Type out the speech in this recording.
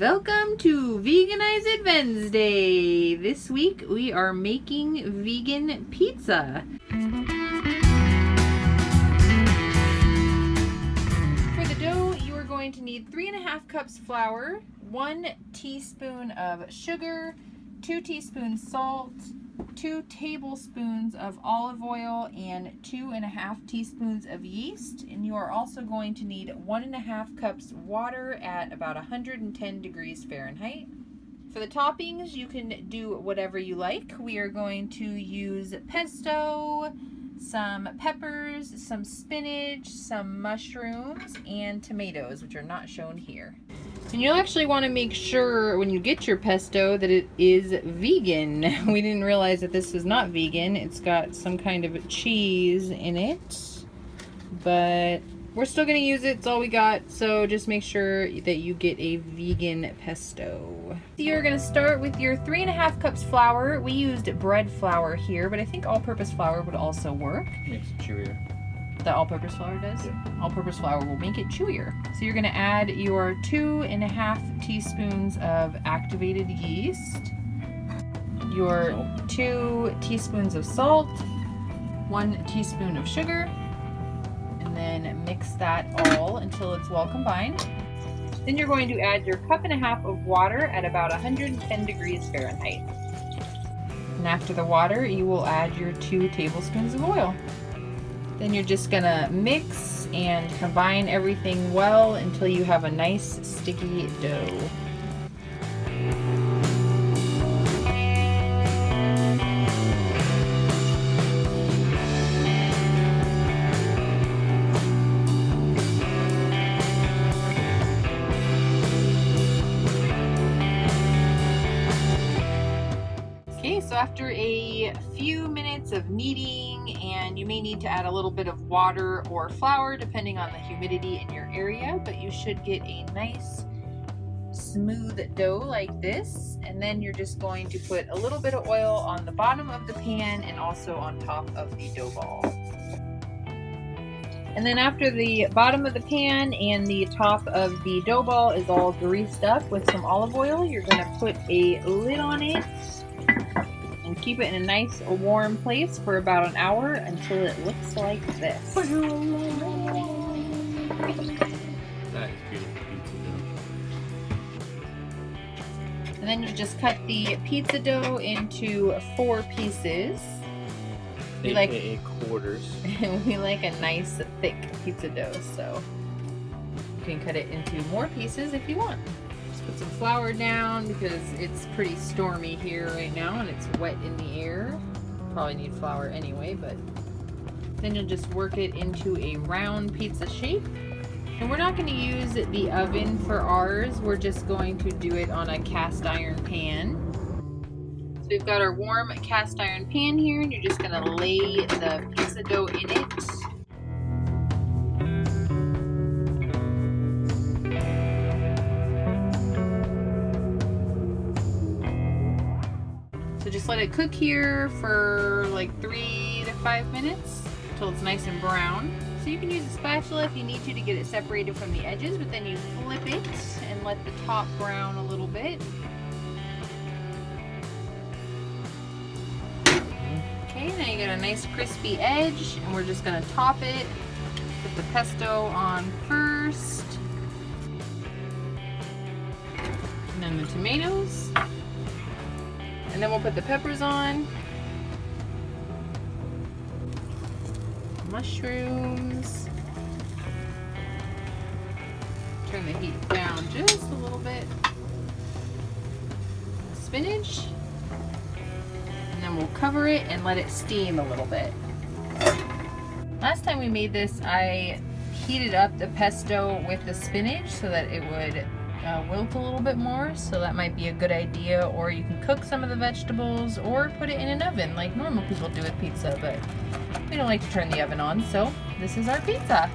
Welcome to Veganize It Wednesday. This week we are making vegan pizza. For the dough, you are going to need 3.5 cups flour, 1 teaspoon of sugar, 2 teaspoons salt, 2 tablespoons of olive oil, and 2.5 teaspoons of yeast. And you are also going to need 1.5 cups water at about 110 degrees Fahrenheit. For the toppings, you can do whatever you like. We are going to use pesto, some peppers, some spinach, some mushrooms, and tomatoes, which are not shown here. And you'll actually want to make sure when you get your pesto that it is vegan. We didn't realize that this is not vegan. It's got some kind of cheese in it, but we're still going to use it. It's all we got, so just make sure that you get a vegan pesto. So you're going to start with your 3.5 cups flour. We used bread flour here, but I think all-purpose flour would also work. Makes it chewier. The all-purpose flour does? Yeah. All-purpose flour will make it chewier. So you're going to add your 2.5 teaspoons of activated yeast, your 2 teaspoons of salt, 1 teaspoon of sugar, and then mix that all until it's well combined. Then you're going to add your 1.5 cups of water at about 110 degrees Fahrenheit. And after the water, you will add your 2 tablespoons of oil. Then you're just gonna mix and combine everything well until you have a nice sticky dough. Okay, so after a few minutes of kneading, and you may need to add a little bit of water or flour depending on the humidity in your area, but you should get a nice smooth dough like this. And then you're just going to put a little bit of oil on the bottom of the pan and also on top of the dough ball. And then after the bottom of the pan and the top of the dough ball is all greased up with some olive oil, you're going to put a lid on it and keep it in a nice warm place for about an hour until it looks like this. That is beautiful pizza dough. And then you just cut the pizza dough into 4 pieces. We like quarters. we like a nice thick pizza dough, so you can cut it into more pieces if you want. Put some flour down because it's pretty stormy here right now and it's wet in the air. Probably need flour anyway, but then you'll just work it into a round pizza shape. And we're not going to use the oven for ours. We're just going to do it on a cast iron pan. So we've got our warm cast iron pan here, and you're just going to lay the pizza dough in it. So just let it cook here for like 3 to 5 minutes until it's nice and brown. So you can use a spatula if you need to get it separated from the edges, but then you flip it and let the top brown a little bit. Okay, now you got a nice crispy edge, and we're just going to top it. Put the pesto on first, and then the tomatoes. And then we'll put the peppers on, mushrooms, turn the heat down just a little bit, spinach, and then we'll cover it and let it steam a little bit. Last time we made this, I heated up the pesto with the spinach so that it would wilt a little bit more, so that might be a good idea. Or you can cook some of the vegetables or put it in an oven like normal people do with pizza, but we don't like to turn the oven on, so this is our pizza.